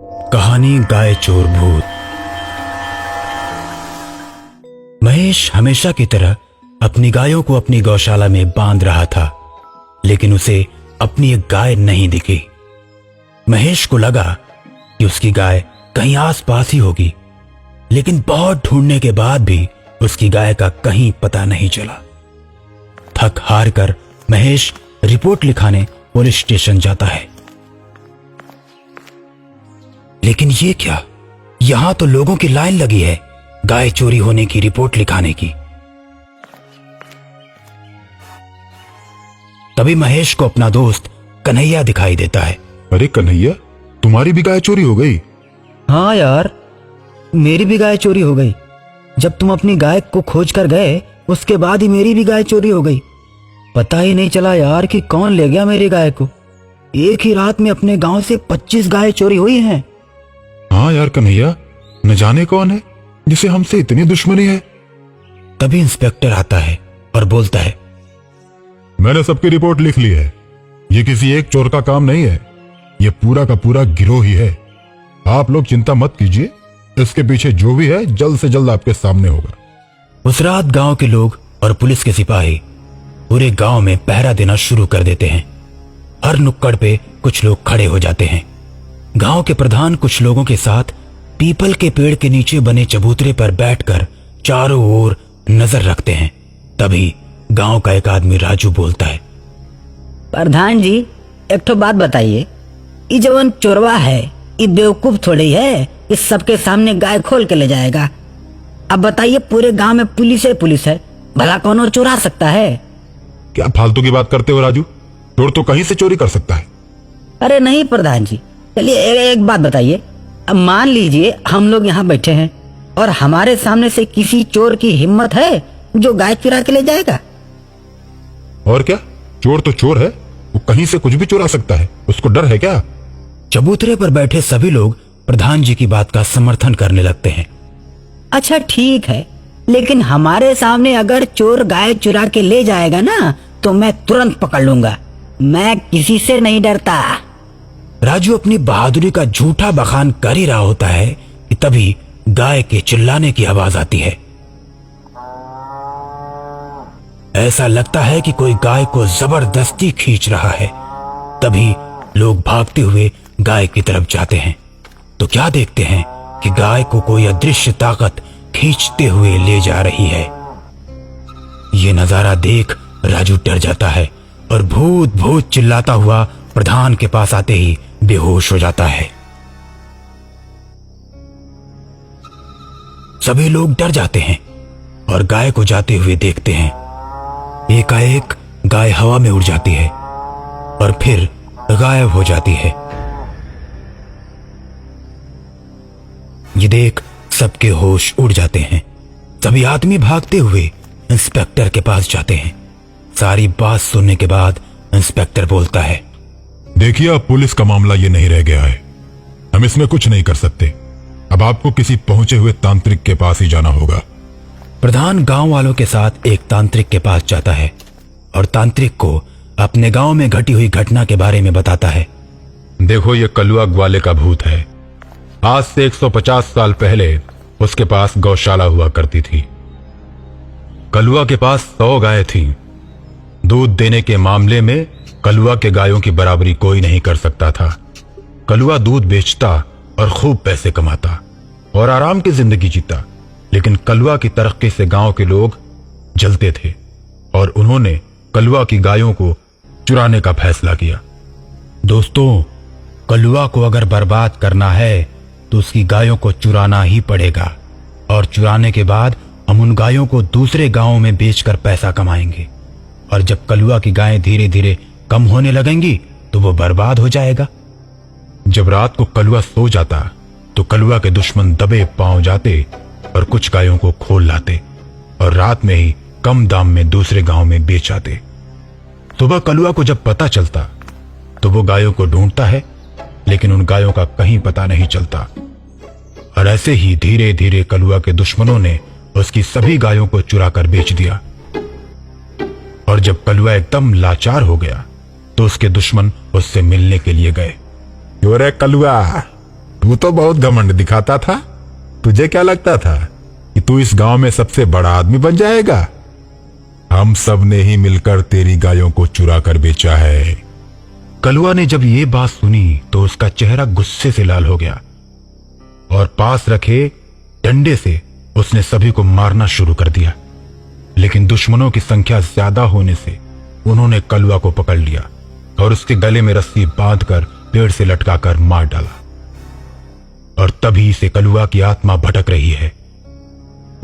कहानी गाय चोर भूत। महेश हमेशा की तरह अपनी गायों को अपनी गौशाला में बांध रहा था, लेकिन उसे अपनी एक गाय नहीं दिखी। महेश को लगा कि उसकी गाय कहीं आसपास ही होगी, लेकिन बहुत ढूंढने के बाद भी उसकी गाय का कहीं पता नहीं चला। थक हार कर महेश रिपोर्ट लिखाने पुलिस स्टेशन जाता है। लेकिन ये क्या, यहां तो लोगों की लाइन लगी है गाय चोरी होने की रिपोर्ट लिखाने की। तभी महेश को अपना दोस्त कन्हैया दिखाई देता है। अरे कन्हैया, तुम्हारी भी गाय चोरी हो गई? हाँ यार, मेरी भी गाय चोरी हो गई। जब तुम अपनी गाय को खोज कर गए उसके बाद ही मेरी भी गाय चोरी हो गई। पता ही नहीं चला यार कि कौन ले गया मेरी गाय को। एक ही रात में अपने गांव से 25 गाय चोरी हुई हैं। हाँ यार कन्हैया, न जाने कौन है जिसे हमसे इतनी दुश्मनी है। तभी इंस्पेक्टर आता है और बोलता है, मैंने सबकी रिपोर्ट लिख ली है। ये किसी एक चोर का काम नहीं है, ये पूरा का पूरा गिरोह ही है। आप लोग चिंता मत कीजिए, इसके पीछे जो भी है जल्द से जल्द आपके सामने होगा। उस रात गांव के लोग और पुलिस के सिपाही पूरे गांव में पहरा देना शुरू कर देते हैं। हर नुक्कड़ पे कुछ लोग खड़े हो जाते हैं। गांव के प्रधान कुछ लोगों के साथ पीपल के पेड़ के नीचे बने चबूतरे पर बैठकर चारों ओर नजर रखते हैं। तभी गांव का एक आदमी राजू बोलता है, प्रधान जी, एक तो बात बताइए, ये जवन चोरवा है ये बेवकूफ थोड़ी है, इस सबके सामने गाय खोल के ले जाएगा। अब बताइए, पूरे गांव में पुलिस है, भला कौन और चुरा सकता है? क्या फालतू की बात करते हो राजू? चोर तो कहीं से चोरी कर सकता है। अरे नहीं प्रधान जी, चलिए एक बात बताइए। अब मान लीजिए हम लोग यहाँ बैठे हैं और हमारे सामने से किसी चोर की हिम्मत है जो गाय चुरा के ले जाएगा? और क्या, चोर तो चोर है, वो कहीं से कुछ भी चुरा सकता है, उसको डर है क्या? चबूतरे पर बैठे सभी लोग प्रधान जी की बात का समर्थन करने लगते हैं। अच्छा ठीक है, लेकिन हमारे सामने अगर चोर गाय चुरा के ले जाएगा ना तो मैं तुरंत पकड़ लूंगा। मैं किसी से नहीं डरता। राजू अपनी बहादुरी का झूठा बखान कर ही रहा होता है कि तभी गाय के चिल्लाने की आवाज आती है। ऐसा लगता है कि कोई गाय को जबरदस्ती खींच रहा है। तभी लोग भागते हुए गाय की तरफ जाते हैं तो क्या देखते हैं कि गाय को कोई अदृश्य ताकत खींचते हुए ले जा रही है। ये नजारा देख राजू डर जाता है और भूत भूत चिल्लाता हुआ प्रधान के पास आते ही बेहोश हो जाता है। सभी लोग डर जाते हैं और गाय को जाते हुए देखते हैं। एकाएक गाय हवा में उड़ जाती है और फिर गायब हो जाती है। ये देख सबके होश उड़ जाते हैं। सभी आदमी भागते हुए इंस्पेक्टर के पास जाते हैं। सारी बात सुनने के बाद इंस्पेक्टर बोलता है, देखिए, अब पुलिस का मामला ये नहीं रह गया है, हम इसमें कुछ नहीं कर सकते। अब आपको किसी पहुंचे हुए तांत्रिक के पास ही जाना होगा। प्रधान गांव वालों के साथ एक तांत्रिक के पास जाता है और तांत्रिक को अपने गांव में घटी हुई घटना के बारे में बताता है। देखो, ये कलुआ ग्वाले का भूत है। आज से 150 साल पहले उसके पास गौशाला हुआ करती थी। कलुआ के पास 100 गायें थीं। दूध देने के मामले में कलुआ के गायों की बराबरी कोई नहीं कर सकता था। कलुआ दूध बेचता और खूब पैसे कमाता और आराम की जिंदगी जीता, लेकिन कलुआ की तरक्की से गांव के लोग जलते थे और उन्होंने कलुआ की गायों को चुराने का फैसला किया। दोस्तों, कलुआ को अगर बर्बाद करना है तो उसकी गायों को चुराना ही पड़ेगा और चुराने के बाद हम उन गायों को दूसरे गांवों में बेचकर पैसा कमाएंगे और जब कलुआ की गायें धीरे धीरे कम होने लगेंगी तो वो बर्बाद हो जाएगा। जब रात को कलुआ सो जाता तो कलुआ के दुश्मन दबे पांव जाते और कुछ गायों को खोल लाते और रात में ही कम दाम में दूसरे गांव में बेच आते। सुबह कलुआ को जब पता चलता तो वो गायों को ढूंढता है, लेकिन उन गायों का कहीं पता नहीं चलता और ऐसे ही धीरे धीरे कलुआ के दुश्मनों ने उसकी सभी गायों को चुरा कर बेच दिया। और जब कलुआ एकदम लाचार हो गया तो उसके दुश्मन उससे मिलने के लिए गए। अरे कलुआ, तू तो बहुत घमंड दिखाता था। तुझे क्या लगता था कि तू इस गांव में सबसे बड़ा आदमी बन जाएगा? हम सब ने ही मिलकर तेरी गायों को चुरा कर बेचा है। कलुआ ने जब ये बात सुनी तो उसका चेहरा गुस्से से लाल हो गया और पास रखे डंडे से उसने सभी को मारना शुरू कर दिया। लेकिन दुश्मनों की संख्या ज्यादा होने से उन्होंने कलुआ को पकड़ लिया और उसके गले में रस्सी बांधकर पेड़ से लटकाकर मार डाला। और तभी से कलुआ की आत्मा भटक रही है।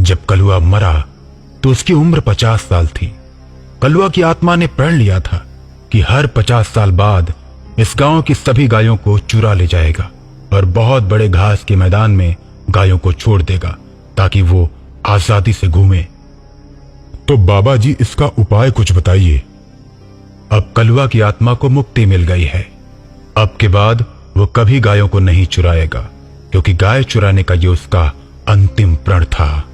जब कलुआ मरा तो उसकी उम्र 50 साल थी। कलुआ की आत्मा ने प्रण लिया था कि हर 50 साल बाद इस गांव की सभी गायों को चुरा ले जाएगा और बहुत बड़े घास के मैदान में गायों को छोड़ देगा ताकि वो आजादी से घूमे। तो बाबा जी, इसका उपाय कुछ बताइए। अब कलुआ की आत्मा को मुक्ति मिल गई है। अब के बाद वो कभी गायों को नहीं चुराएगा, क्योंकि गाय चुराने का ये उसका अंतिम प्रण था।